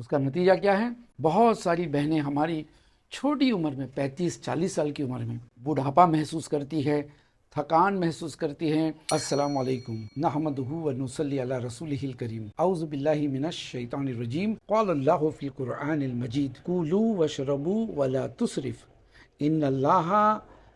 اس کا نتیجہ کیا ہے؟ بہت ساری بہنیں ہماری چھوٹی عمر میں 35-40 سال کی عمر میں بڑھاپا محسوس کرتی ہے، تھکان محسوس کرتی ہیں۔ السلام علیکم، نحمدہ و نصلی علی رسولہ الکریم، اعوذ باللہ من الشیطان الرجیم، قال اللہ فی القرآن المجید، کولوا واشربوا ولا تسرف ان اللہ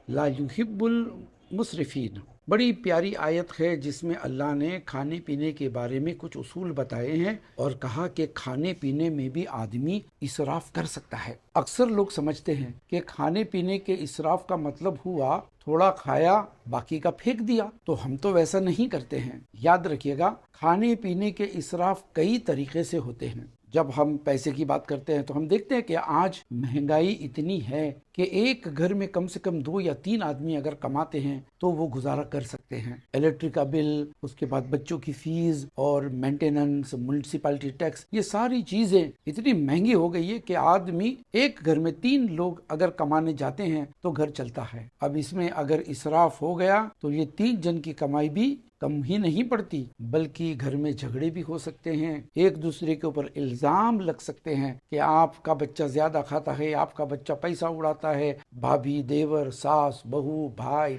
لا يحب المسرفین۔ بڑی پیاری آیت ہے جس میں اللہ نے کھانے پینے کے بارے میں کچھ اصول بتائے ہیں اور کہا کہ کھانے پینے میں بھی آدمی اسراف کر سکتا ہے۔ اکثر لوگ سمجھتے ہیں کہ کھانے پینے کے اسراف کا مطلب ہوا تھوڑا کھایا باقی کا پھینک دیا، تو ہم تو ویسا نہیں کرتے ہیں۔ یاد رکھیے گا، کھانے پینے کے اسراف کئی طریقے سے ہوتے ہیں۔ جب ہم پیسے کی بات کرتے ہیں تو ہم دیکھتے ہیں کہ آج مہنگائی اتنی ہے کہ ایک گھر میں کم سے کم 2 یا 3 آدمی اگر کماتے ہیں تو وہ گزارا کر سکتے ہیں۔ الیکٹرک کا بل، اس کے بعد بچوں کی فیس اور مینٹیننس، میونسپلٹی ٹیکس، یہ ساری چیزیں اتنی مہنگی ہو گئی ہے کہ آدمی ایک گھر میں 3 لوگ اگر کمانے جاتے ہیں تو گھر چلتا ہے۔ اب اس میں اگر اسراف ہو گیا تو یہ 3 جن کی کمائی بھی کم ہی نہیں پڑتی، بلکہ گھر میں جھگڑے بھی ہو سکتے ہیں، ایک دوسرے کے اوپر الزام لگ سکتے ہیں کہ آپ کا بچہ زیادہ کھاتا ہے، آپ کا بچہ پیسہ اڑاتا ہے، بھابھی، دیور، ساس، بہو، بھائی،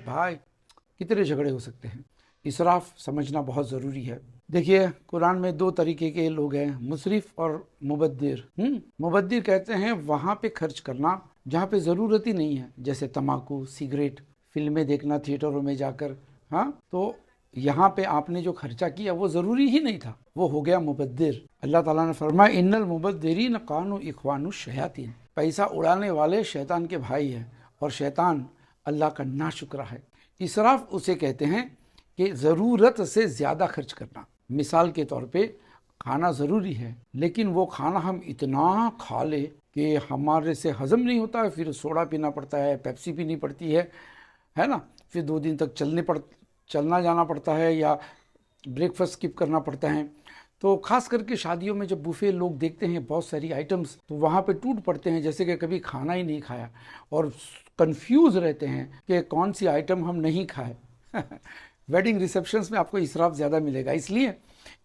کتنے جھگڑے ہو سکتے ہیں۔ اسراف سمجھنا بہت ضروری ہے۔ دیکھیے، قرآن میں 2 طریقے کے لوگ ہیں، مسرف اور مبذر۔ مبذر کہتے ہیں وہاں پہ خرچ کرنا جہاں پہ ضرورت ہی نہیں ہے، جیسے تمباکو، سگریٹ، فلمیں دیکھنا تھیٹروں میں جا کر، تو یہاں پہ آپ نے جو خرچہ کیا وہ ضروری ہی نہیں تھا، وہ ہو گیا مبذر۔ اللہ تعالیٰ نے فرمایا ان المبذرین کانوا اخوان الشیاطین، پیسہ اڑانے والے شیطان کے بھائی ہیں اور شیطان اللہ کا ناشکرا ہے۔ اسراف اسے کہتے ہیں کہ ضرورت سے زیادہ خرچ کرنا۔ مثال کے طور پہ کھانا ضروری ہے لیکن وہ کھانا ہم اتنا کھا لے کہ ہمارے سے ہضم نہیں ہوتا ہے، پھر سوڈا پینا پڑتا ہے، پیپسی پینی پڑتی ہے نا، پھر 2 دن تک چلنا جانا پڑتا ہے یا بریک فاسٹ اسکپ کرنا پڑتا ہے۔ تو خاص کر کے شادیوں میں جب بوفے لوگ دیکھتے ہیں بہت ساری آئٹمز، تو وہاں پہ ٹوٹ پڑتے ہیں جیسے کہ کبھی کھانا ہی نہیں کھایا، اور کنفیوز رہتے ہیں کہ کون سی آئٹم ہم نہیں کھائے۔ ویڈنگ ریسیپشنز میں آپ کو اسراف زیادہ ملے گا، اس لیے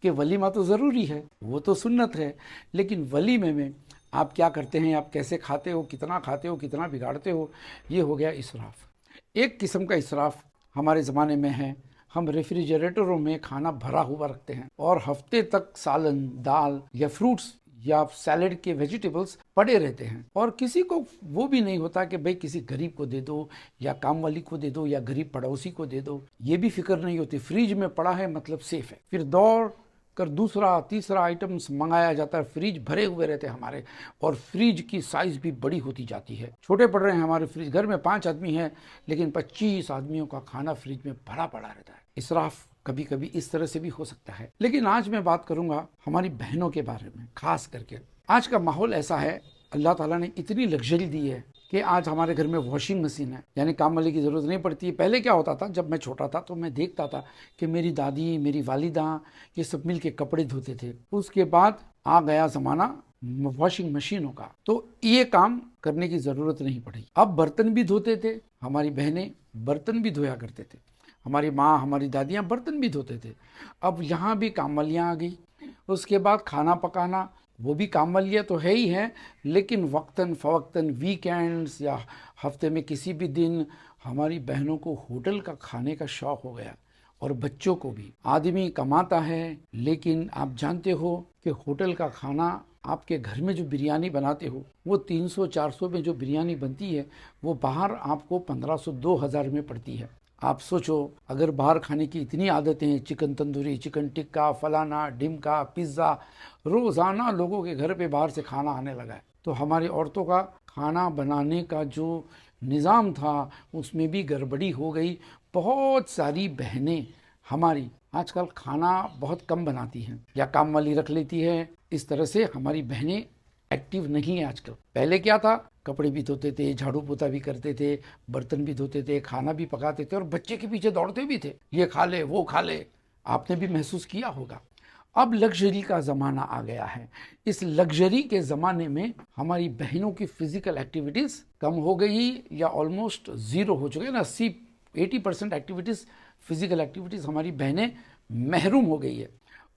کہ ولیمہ تو ضروری ہے، وہ تو سنت ہے، لیکن ولیمے میں آپ کیا کرتے ہیں، آپ کیسے کھاتے ہو، کتنا بگاڑتے ہو، یہ ہو گیا اسراف۔ ایک قسم کا اسراف ہمارے زمانے میں ہے، ہم ریفریجریٹروں میں کھانا بھرا ہوا رکھتے ہیں اور ہفتے تک سالن، دال یا فروٹس یا سیلڈ کے ویجیٹیبلز پڑے رہتے ہیں، اور کسی کو وہ بھی نہیں ہوتا کہ بھئی کسی غریب کو دے دو یا کام والی کو دے دو یا غریب پڑوسی کو دے دو، یہ بھی فکر نہیں ہوتی۔ فریج میں پڑا ہے مطلب سیف ہے، پھر دوڑ کر دوسرا تیسرا آئٹمز منگایا جاتا ہے، فریج بھرے ہوئے رہتے ہیں ہمارے، اور فریج کی سائز بھی بڑی ہوتی جاتی ہے، چھوٹے پڑ رہے ہیں ہمارے فریج، گھر میں 5 آدمی ہیں لیکن 25 آدمیوں کا کھانا فریج میں بھرا پڑا رہتا ہے۔ اسراف کبھی کبھی اس طرح سے بھی ہو سکتا ہے۔ لیکن آج میں بات کروں گا ہماری بہنوں کے بارے میں، خاص کر کے آج کا ماحول ایسا ہے، اللہ تعالیٰ نے اتنی لگژری دی ہے کہ آج ہمارے گھر میں واشنگ مشین ہے، یعنی کام والی کی ضرورت نہیں پڑتی۔ پہلے کیا ہوتا تھا، جب میں چھوٹا تھا تو میں دیکھتا تھا کہ میری دادی، میری والدہ یہ سب مل کے کپڑے دھوتے تھے، اس کے بعد آ گیا زمانہ واشنگ مشینوں کا، تو یہ کام کرنے کی ضرورت نہیں پڑی۔ اب برتن بھی دھوتے تھے، ہماری بہنیں برتن بھی دھویا کرتے تھے، ہماری ماں، ہماری دادیاں برتن بھی دھوتے تھے۔ اب یہاں بھی کام والیاں آ گئی، اس کے بعد کھانا پکانا، وہ بھی کام والیاں تو ہے ہی ہیں، لیکن وقتاً فوقتاً ویکینڈز یا ہفتے میں کسی بھی دن ہماری بہنوں کو ہوٹل کا کھانے کا شوق ہو گیا، اور بچوں کو بھی۔ آدمی کماتا ہے لیکن آپ جانتے ہو کہ ہوٹل کا کھانا، آپ کے گھر میں جو بریانی بناتے ہو وہ 300-400 میں جو بریانی بنتی ہے وہ باہر آپ کو 1500-2000 میں پڑتی ہے۔ آپ سوچو، اگر باہر کھانے کی اتنی عادتیں، چکن تندوری، چکن ٹکا، فلانا ڈمکا، پیزا، روزانہ لوگوں کے گھر پہ باہر سے کھانا آنے لگا ہے، تو ہماری عورتوں کا کھانا بنانے کا جو نظام تھا اس میں بھی گڑبڑی ہو گئی۔ بہت ساری بہنیں ہماری آج کل کھانا بہت کم بناتی ہیں یا کام والی رکھ لیتی ہے، اس طرح سے ہماری بہنیں ایکٹیو نہیں ہیں آج کل۔ پہلے کیا تھا، کپڑے بھی دھوتے تھے، جھاڑو پوتا بھی کرتے تھے، برتن بھی دھوتے تھے، کھانا بھی پکاتے تھے، اور بچے کے پیچھے دوڑتے بھی تھے، یہ کھا لے وہ کھا لے، آپ نے بھی محسوس کیا ہوگا۔ اب لگژری کا زمانہ آ گیا ہے، اس لگژری کے زمانے میں ہماری بہنوں کی فزیکل ایکٹیویٹیز کم ہو گئی یا آلموسٹ زیرو ہو چکے نا، 80% ایکٹیویٹیز، فزیکل ایکٹیویٹیز ہماری بہنیں محروم ہو گئی ہے،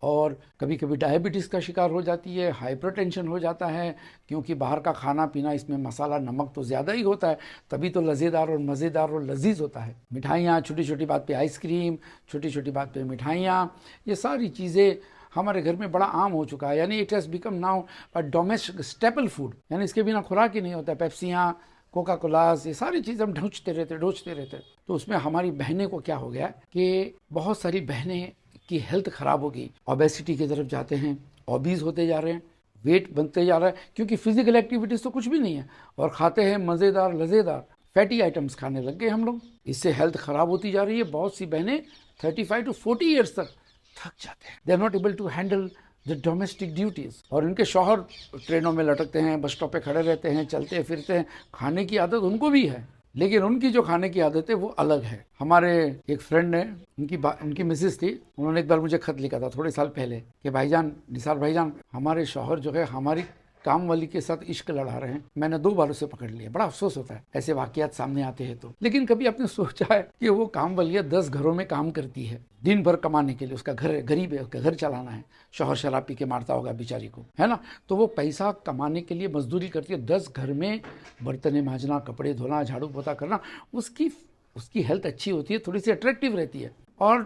اور کبھی کبھی ڈائبٹیز کا شکار ہو جاتی ہے، ہائپر ٹینشن ہو جاتا ہے، کیونکہ باہر کا کھانا پینا اس میں مسالہ نمک تو زیادہ ہی ہوتا ہے، تبھی تو لذیذدار اور مزیدار اور لذیذ ہوتا ہے۔ مٹھائیاں، چھوٹی چھوٹی بات پہ آئس کریم، چھوٹی چھوٹی بات پہ مٹھائیاں، یہ ساری چیزیں ہمارے گھر میں بڑا عام ہو چکا ہے، یعنی it has become now domestic staple food, یعنی اس کے بنا خوراک ہی نہیں ہوتا ہے۔ پیپسیاں، کوکا کولاز، یہ ساری چیزیں ہم ڈھونچتے رہتے۔ تو اس میں ہماری بہنیں کو کیا ہو گیا کہ بہت ساری بہنیں کی ہیلتھ خراب ہو گئی، اوبیسٹی کی طرف جاتے ہیں، اوبیز ہوتے جا رہے ہیں، ویٹ بنتے جا رہا ہے، کیونکہ فزیکل ایکٹیویٹیز تو کچھ بھی نہیں ہے، اور کھاتے ہیں مزیدار لذیذدار فیٹی آئٹمس کھانے لگ گئے ہم لوگ۔ اس سے ہیلتھ خراب ہوتی جا رہی ہے۔ بہت سی بہنیں 35 to 40 ایئرس تک تھک جاتے ہیں، they are not able to handle the domestic duties، اور ان کے شوہر ٹرینوں میں لٹکتے ہیں، بس اسٹاپ پہ کھڑے رہتے ہیں، چلتے پھرتے ہیں، کھانے کی عادت ان کو بھی ہے، لیکن ان کی جو کھانے کی عادت ہے وہ الگ ہے۔ ہمارے ایک فرینڈ نے، ان کی مسز تھی، انہوں نے ایک بار مجھے خط لکھا تھا تھوڑے سال پہلے کہ بھائی جان، نثار بھائی جان، ہمارے شوہر جو ہے ہماری کام والی کے ساتھ عشق لڑا رہے ہیں، میں نے 2 بار اسے پکڑ لیا۔ بڑا افسوس ہوتا ہے ایسے واقعات سامنے آتے ہیں تو، لیکن کبھی آپ نے سوچا ہے کہ وہ کام والیاں 10 گھروں میں کام کرتی ہے دن بھر کمانے کے لیے، اس کا گھر غریب ہے، اس کا گھر چلانا ہے، شوہر شراب پی کے مارتا ہوگا بیچاری کو، ہے نا، تو وہ پیسہ کمانے کے لیے مزدوری کرتی ہے، 10 گھر میں برتنیں مانجنا، کپڑے دھونا، جھاڑو پوتا کرنا، اس کی ہیلتھ اچھی ہوتی ہے، تھوڑی سی اٹریکٹیو رہتی ہے۔ اور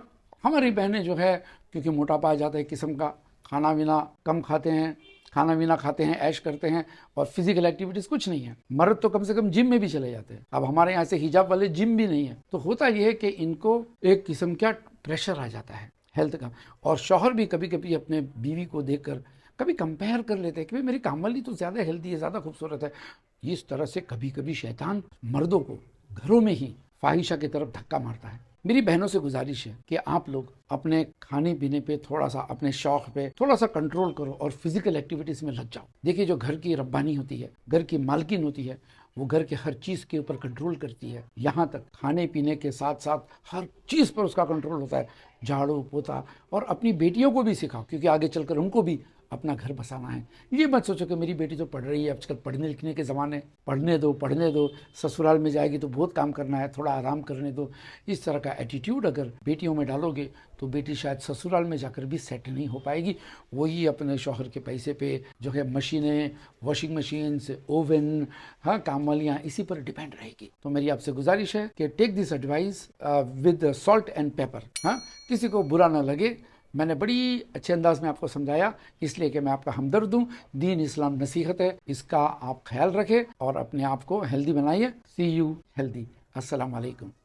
ہماری بہنیں جو ہے کیونکہ موٹاپا آ جاتا ہے قسم کا، کھانا پینا کم کھاتے ہیں، کھانا پینا کھاتے ہیں، عیش کرتے ہیں، اور فزیکل ایکٹیویٹیز کچھ نہیں ہے۔ مرد تو کم سے کم جم میں بھی چلے جاتے ہیں، اب ہمارے یہاں سے حجاب والے جم بھی نہیں ہے، تو ہوتا یہ ہے کہ ان کو ایک قسم کا پریشر آ جاتا ہے ہیلتھ کا۔ اور شوہر بھی کبھی کبھی اپنے بیوی کو دیکھ کر کبھی کمپیئر کر لیتے ہیں کہ میری کام والی تو زیادہ ہیلدی ہے، زیادہ خوبصورت ہے۔ اس طرح سے کبھی کبھی شیطان مردوں کو گھروں میں ہی فاحشہ کی طرف دھکا مارتا ہے۔ میری بہنوں سے گزارش ہے کہ آپ لوگ اپنے کھانے پینے پہ تھوڑا سا، اپنے شوق پہ تھوڑا سا کنٹرول کرو اور فزیکل ایکٹیویٹیز میں لگ جاؤ۔ دیکھیے، جو گھر کی ربانی ہوتی ہے، گھر کی مالکن ہوتی ہے، وہ گھر کے ہر چیز کے اوپر کنٹرول کرتی ہے، یہاں تک کھانے پینے کے ساتھ ساتھ ہر چیز پر اس کا کنٹرول ہوتا ہے، جھاڑو پوتا۔ اور اپنی بیٹیوں کو بھی سکھاؤ، کیونکہ آگے چل کر ان کو بھی اپنا گھر بسانا ہے۔ یہ مت سوچو کہ میری بیٹی تو پڑھ رہی ہے، آج کل پڑھنے لکھنے کے زمانے، پڑھنے دو، سسرال میں جائے گی تو بہت کام کرنا ہے، تھوڑا آرام کرنے دو۔ اس طرح کا ایٹیٹیوڈ اگر بیٹیوں میں ڈالو گے تو بیٹی شاید سسرال میں جا کر بھی سیٹ نہیں ہو پائے گی، وہی اپنے شوہر کے پیسے پہ جو ہے مشینیں، واشنگ مشینز، اوون، ہاں، کام والیاں، اسی پر ڈیپینڈ رہے گی۔ تو میری آپ سے گزارش ہے کہ take this advice with salt and pepper, ہاں، کسی کو برا نہ لگے۔ میں نے بڑی اچھے انداز میں آپ کو سمجھایا، اس لیے کہ میں آپ کا ہمدرد ہوں۔ دین اسلام نصیحت ہے، اس کا آپ خیال رکھیں اور اپنے آپ کو ہیلدی بنائیے۔ سی یو ہیلدی۔ السلام علیکم۔